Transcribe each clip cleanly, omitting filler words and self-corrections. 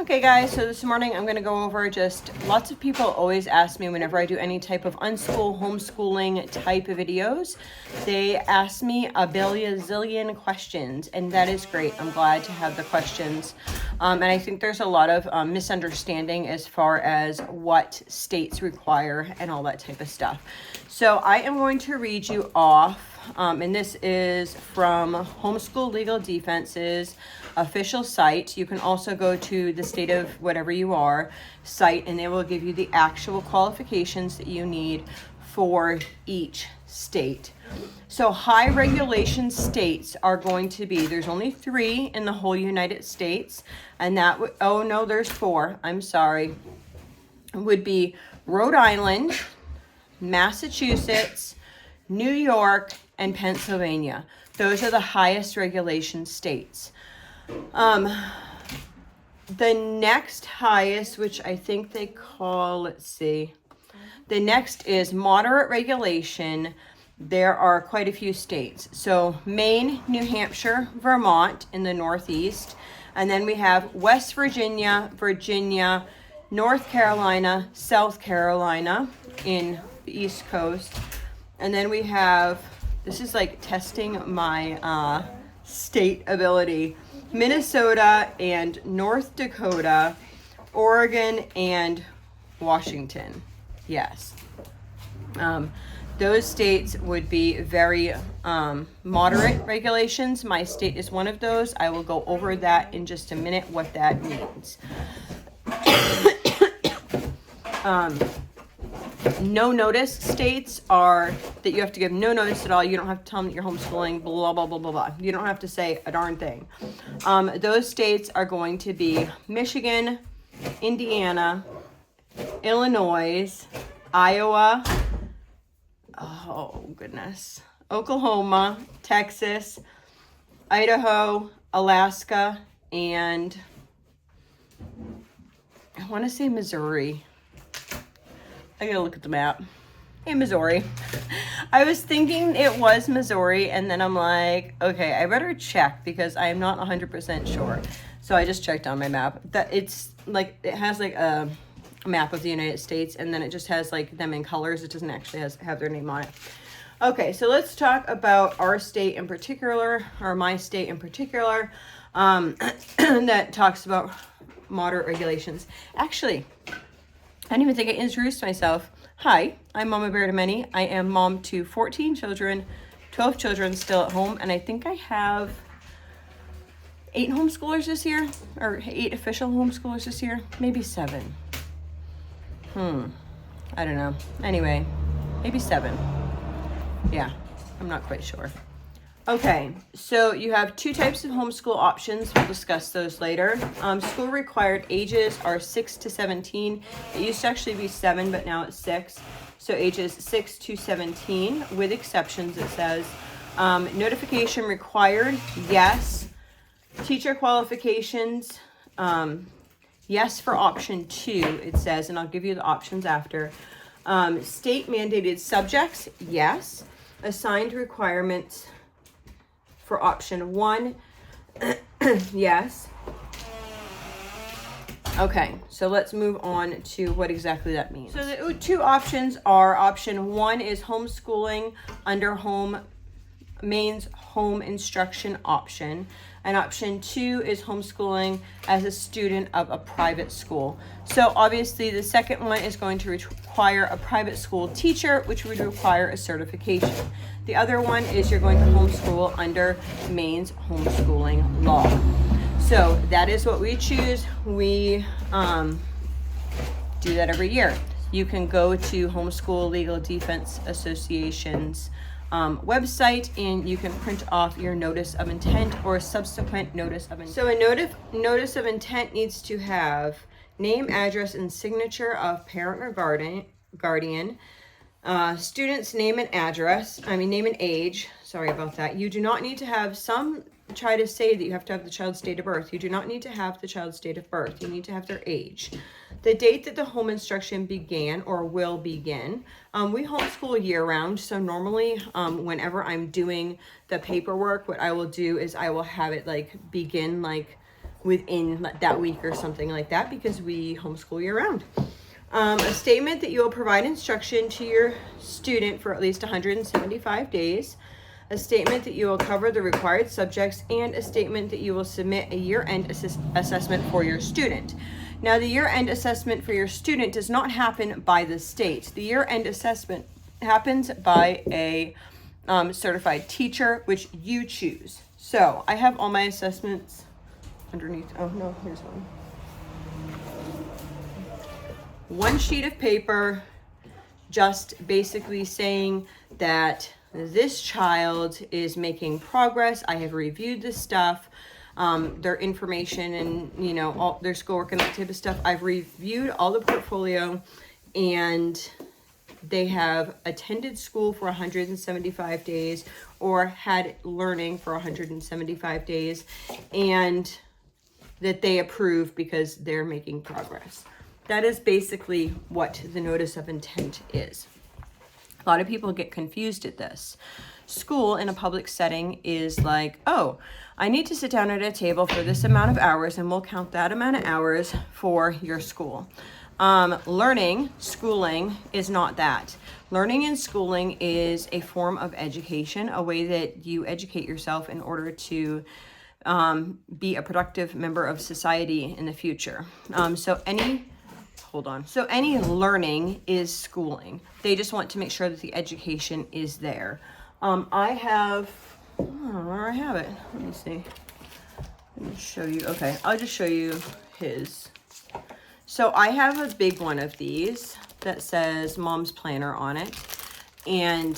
Okay guys, so this morning I'm going to go over just lots of people always ask me whenever I do any type of unschool, homeschooling type of videos, they ask me a zillion questions, and that is great. I'm glad to have the questions. And I think there's a lot of misunderstanding as far as what states require and all that type of stuff. So I am going to read you off, and this is from Homeschool Legal Defense's official site. You can also go to the state of whatever you are site, and they will give you the actual qualifications that you need for each state. So high regulation states are going to be, there's only 3 in the whole United States, and that would, oh no, there's 4, I'm sorry, would be Rhode Island, Massachusetts, New York, and Pennsylvania. Those are the highest regulation states. The next highest, which I think they call, let's see, the next is moderate regulation. There are quite a few states. So Maine, New Hampshire, Vermont in the Northeast, and then we have West Virginia, Virginia, North Carolina, South Carolina in the East Coast, and then we have, this is like testing my state ability, Minnesota and North Dakota, Oregon and Washington. Yes. Those states would be very moderate regulations. My state is one of those. I will go over that in just a minute, what that means. No notice states are that you have to give no notice at all. You don't have to tell them that you're homeschooling, blah, blah, blah, blah, blah. You don't have to say a darn thing. Those states are going to be Michigan, Indiana, Illinois, Iowa, oh goodness, Oklahoma, Texas, Idaho, Alaska, and I want to say Missouri. I gotta look at the map. Hey, Missouri. I was thinking it was Missouri, and then I'm like, okay, I better check because I am not 100% sure. So I just checked on my map. That it's like, it has like a map of the United States, and then it just has like them in colors. It doesn't actually have their name on it. Okay, so let's talk about our state in particular, or my state in particular, that talks about moderate regulations. Actually, I didn't even think I introduced myself. Hi, I'm Mama Bear to Many. I am mom to 14 children, 12 children still at home, and I think I have 8 homeschoolers this year, or 8 official homeschoolers this year, maybe 7. I don't know. Anyway, maybe 7. Yeah, I'm not quite sure. Okay, so you have 2 types of homeschool options. We'll discuss those later. School required ages are 6 to 17. It used to actually be 7, but now it's 6. So ages 6 to 17, with exceptions, it says. Notification required, yes. Teacher qualifications, yes for option 2, it says, and I'll give you the options after. State mandated subjects, yes. Assigned requirements for option 1, yes. Okay, so let's move on to what exactly that means. So the 2 options are, option 1 is homeschooling under Maine's home instruction option, and option 2 is homeschooling as a student of a private school. So obviously the second one is going to require a private school teacher, which would require a certification. The other one is you're going to homeschool under Maine's homeschooling law. So that is what we choose. We do that every year. You can go to Homeschool Legal Defense Association's website, and you can print off your notice of intent or subsequent notice of intent. So a notice of intent needs to have name, address, and signature of parent or guardian, student's name and name and age. Sorry about that. You do not need to have, some try to say that you have to have the child's date of birth. You do not need to have the child's date of birth. You need to have their age. The date that the home instruction began or will begin. We homeschool year-round, so normally whenever I'm doing the paperwork, what I will do is I will have it like begin like within that week or something like that, because we homeschool year round. A statement that you will provide instruction to your student for at least 175 days. A statement that you will cover the required subjects, and a statement that you will submit a year-end assessment for your student. Now, the year-end assessment for your student does not happen by the state. The year-end assessment happens by a certified teacher, which you choose. So I have all my assessments underneath. Oh no, here's one. One sheet of paper, just basically saying that this child is making progress. I have reviewed this stuff, their information and, all their schoolwork and that type of stuff. I've reviewed all the portfolio, and they have attended school for 175 days or had learning for 175 days, and that they approve because they're making progress. That is basically what the notice of intent is. A lot of people get confused at this. School in a public setting is like, oh, I need to sit down at a table for this amount of hours, and we'll count that amount of hours for your school. Schooling is not that. Learning and schooling is a form of education, a way that you educate yourself in order to be a productive member of society in the future. So any learning is schooling. They just want to make sure that the education is there. I have where I have it. Let me see. Let me show you. Okay, I'll just show you his. So I have a big one of these that says Mom's Planner on it. And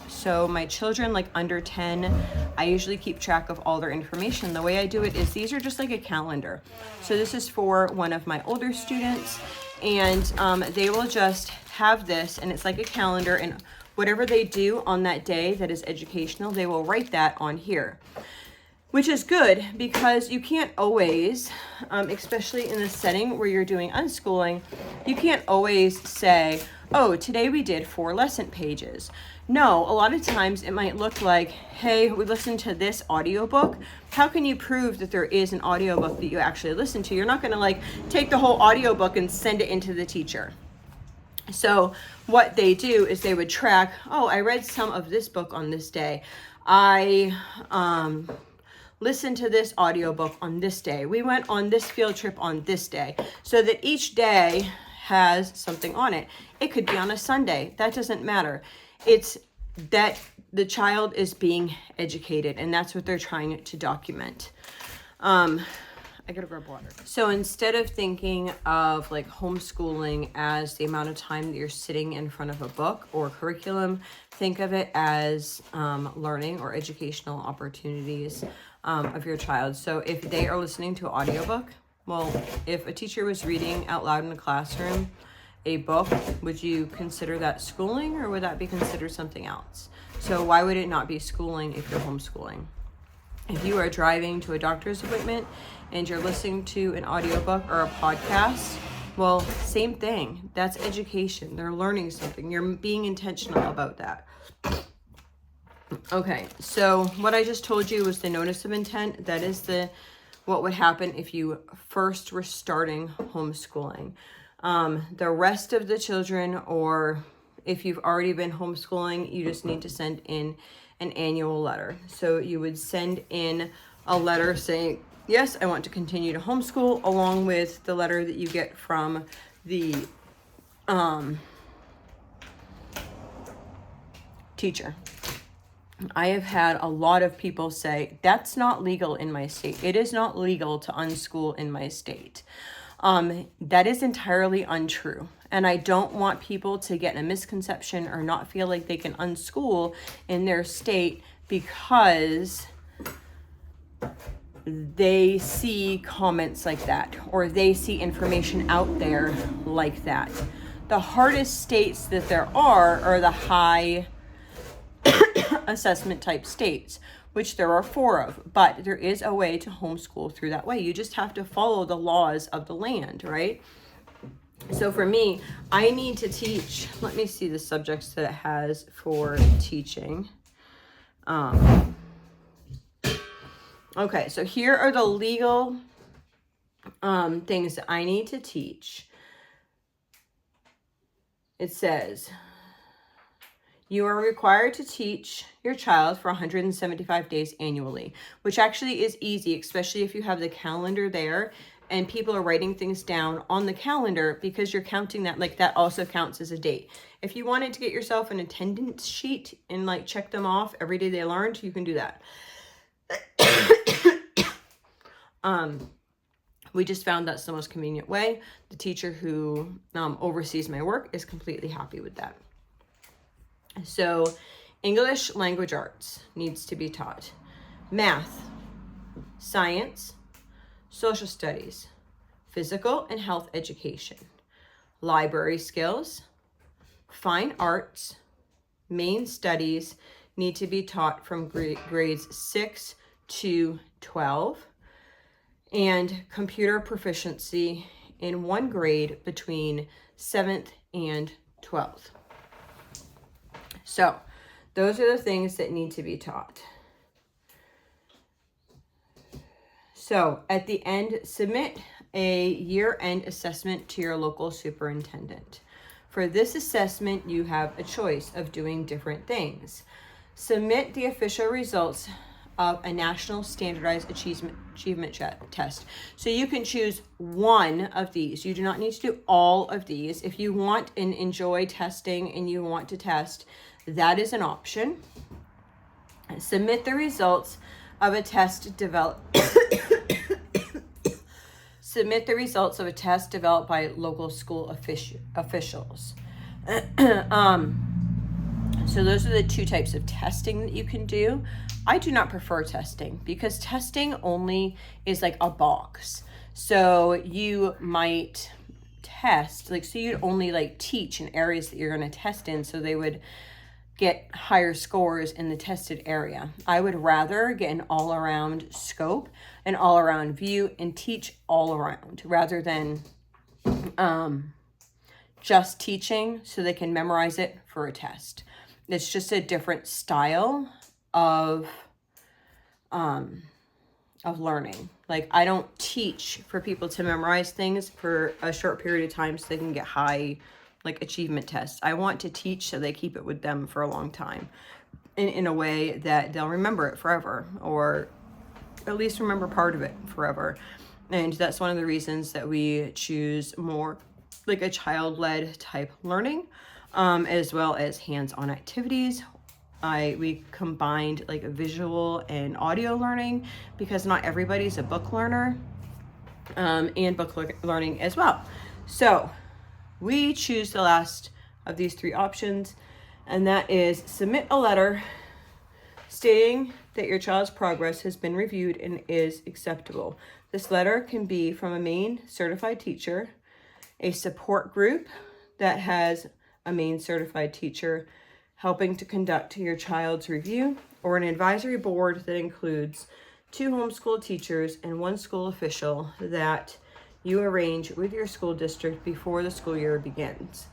so my children, like under 10, I usually keep track of all their information. The way I do it is these are just like a calendar. So this is for one of my older students, and they will just have this, and it's like a calendar, and whatever they do on that day that is educational, they will write that on here. Which is good, because you can't always, especially in the setting where you're doing unschooling, you can't always say, oh, today we did 4 lesson pages. No, a lot of times it might look like, hey, we listened to this audiobook. How can you prove that there is an audiobook that you actually listen to? You're not going to take the whole audiobook and send it into the teacher. So what they do is they would track, oh, I read some of this book on this day. I listened to this audiobook on this day. We went on this field trip on this day. So that each day has something on it. It could be on a Sunday. That doesn't matter. It's that the child is being educated, and that's what they're trying to document. I gotta grab water. So instead of thinking of homeschooling as the amount of time that you're sitting in front of a book or curriculum, think of it as learning or educational opportunities of your child. So if they are listening to an audiobook, well, if a teacher was reading out loud in a classroom a book, would you consider that schooling, or would that be considered something else? So why would it not be schooling if you're homeschooling? If you are driving to a doctor's appointment and you're listening to an audiobook or a podcast, well, same thing. That's education. They're learning something. You're being intentional about that. Okay, so what I just told you was the notice of intent. That is what would happen if you first were starting homeschooling. The rest of the children, or if you've already been homeschooling, you just need to send in an annual letter. So you would send in a letter saying, yes, I want to continue to homeschool, along with the letter that you get from the teacher. I have had a lot of people say, that's not legal in my state. It is not legal to unschool in my state. That is entirely untrue. And I don't want people to get a misconception or not feel like they can unschool in their state because they see comments like that, or they see information out there like that. The hardest states that there are the high assessment type states, which there are 4 of, but there is a way to homeschool through that way. You just have to follow the laws of the land, right? So for me, I need to teach, let me see the subjects that it has for teaching. Okay, so here are the legal things that I need to teach. It says, you are required to teach your child for 175 days annually, which actually is easy, especially if you have the calendar there and people are writing things down on the calendar, because you're counting that, like that also counts as a date. If you wanted to get yourself an attendance sheet and like check them off every day they learned, you can do that. We just found that's the most convenient way. The teacher who oversees my work is completely happy with that. So English language arts needs to be taught. Math, science, social studies, physical and health education, library skills, fine arts, main studies need to be taught from grades 6 to 12. And computer proficiency in one grade between 7th and 12th. So those are the things that need to be taught. So at the end, submit a year-end assessment to your local superintendent. For this assessment, you have a choice of doing different things. Submit the official results of a national standardized achievement test. So you can choose one of these. You do not need to do all of these. If you want and enjoy testing and you want to test, that is an option. Submit the results of a test developed submit the results of a test developed by local school officials. So those are the two types of testing that you can do. I do not prefer testing because testing only is like a box. So you might test, like, so you'd only like teach in areas that you're going to test in, so they would get higher scores in the tested area. I would rather get an all-around scope, an all-around view, and teach all around rather than just teaching so they can memorize it for a test. It's just a different style of learning. Like, I don't teach for people to memorize things for a short period of time so they can get high, like, achievement tests. I want to teach so they keep it with them for a long time in a way that they'll remember it forever, or at least remember part of it forever. And that's one of the reasons that we choose more like a child-led type learning, as well as hands-on activities. We combined like a visual and audio learning because not everybody's a book learner, and book learning as well. So we choose the last of these three options, and that is submit a letter stating that your child's progress has been reviewed and is acceptable. This letter can be from a Maine certified teacher, a support group that has a Maine certified teacher helping to conduct your child's review, or an advisory board that includes 2 homeschool teachers and 1 school official that you arrange with your school district before the school year begins.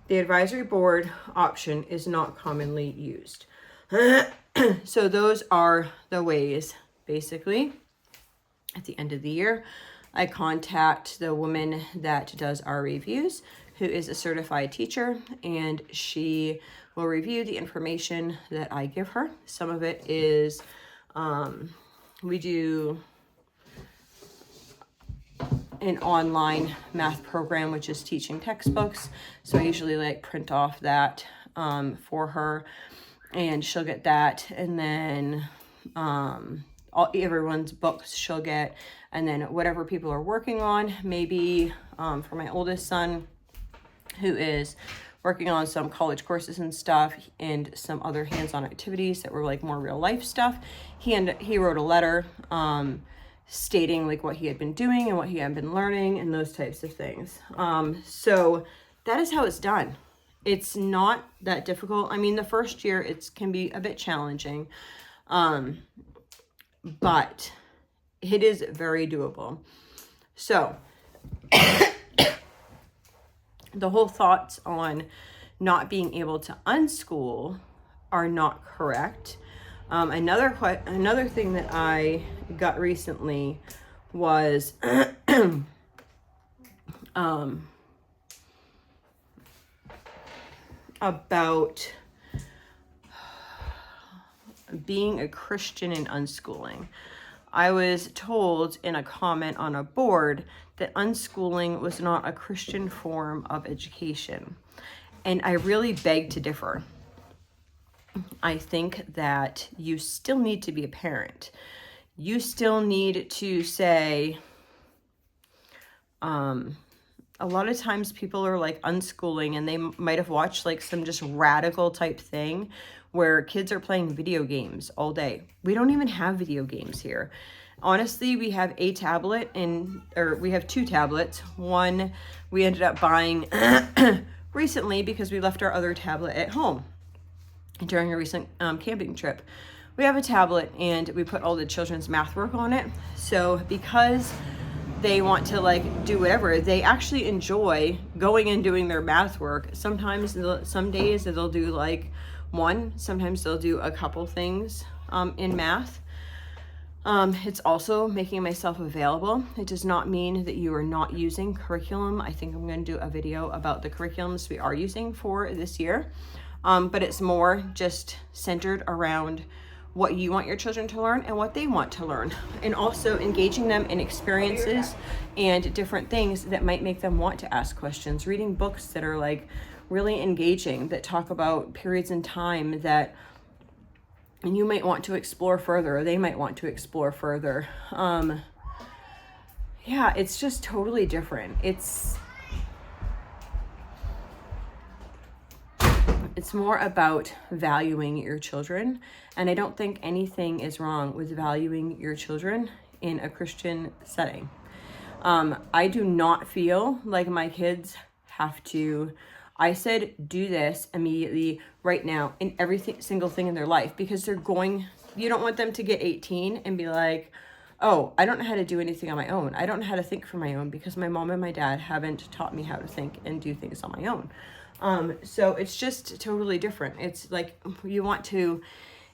The advisory board option is not commonly used. So those are the ways. Basically, at the end of the year, I contact the woman that does our reviews, who is a certified teacher, and she will review the information that I give her. Some of it is, we do an online math program, which is teaching textbooks. So I usually like print off that for her, and she'll get that. And then everyone's books she'll get. And then whatever people are working on, maybe for my oldest son, who is working on some college courses and stuff, and some other hands-on activities that were like more real life stuff, he wrote a letter stating like what he had been doing and what he had been learning and those types of things. So that is how it's done. It's not that difficult. I mean, the first year it can be a bit challenging, but it is very doable. So the whole thoughts on not being able to unschool are not correct. Another thing that I got recently was about being a Christian and unschooling. I was told in a comment on a board that unschooling was not a Christian form of education. And I really beg to differ. I think that you still need to be a parent. You still need to say, a lot of times people are like unschooling and they might have watched like some just radical type thing where kids are playing video games all day. We don't even have video games here. Honestly, we have a tablet or we have 2 tablets. One we ended up buying recently because we left our other tablet at home during a recent camping trip. We have a tablet and we put all the children's math work on it. So because they want to like do whatever, they actually enjoy going and doing their math work. Sometimes, some days they'll do like one, sometimes they'll do a couple things in math. It's also making myself available. It does not mean that you are not using curriculum. I think I'm going to do a video about the curriculums we are using for this year. But it's more just centered around what you want your children to learn and what they want to learn, and also engaging them in experiences and different things that might make them want to ask questions. Reading books that are like really engaging, that talk about periods in time that you might want to explore further, or they might want to explore further. Yeah, it's just totally different. It's more about valuing your children. And I don't think anything is wrong with valuing your children in a Christian setting. I do not feel like my kids have to, I said, do this immediately right now in every single thing in their life, because you don't want them to get 18 and be like, oh, I don't know how to do anything on my own. I don't know how to think for my own because my mom and my dad haven't taught me how to think and do things on my own. So it's just totally different. It's like you want to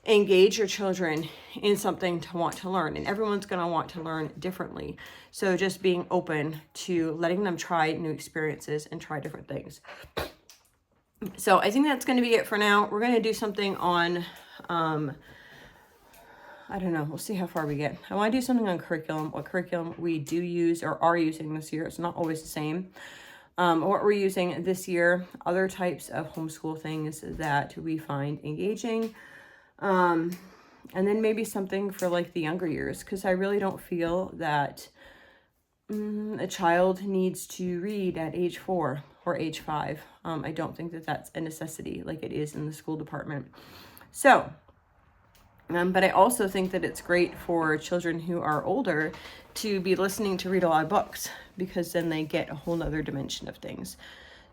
engage your children in something to want to learn, and everyone's going to want to learn differently. So just being open to letting them try new experiences and try different things. So I think that's going to be it for now. We're going to do something on, I don't know. We'll see how far we get. I want to do something on curriculum, what curriculum we do use or are using this year. It's not always the same. What we're using this year, other types of homeschool things that we find engaging. And then maybe something for like the younger years, because I really don't feel that a child needs to read at age 4 or age 5. I don't think that that's a necessity like it is in the school department. So, but I also think that it's great for children who are older to be listening to read a lot of books, because then they get a whole nother dimension of things.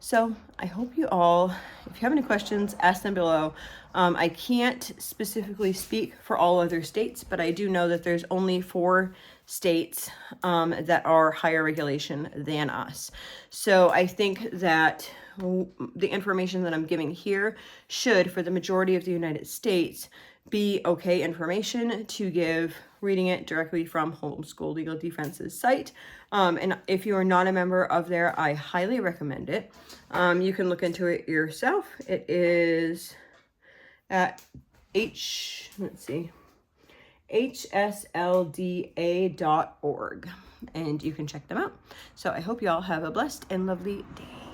So I hope you all, if you have any questions, ask them below. I can't specifically speak for all other states, but I do know that there's only 4 states that are higher regulation than us. So I think that the information that I'm giving here should, for the majority of the United States, be okay information to give, reading it directly from Homeschool Legal Defense's site. And if you are not a member of there, I highly recommend it. You can look into it yourself. It is at hslda.org, and you can check them out. So I hope you all have a blessed and lovely day.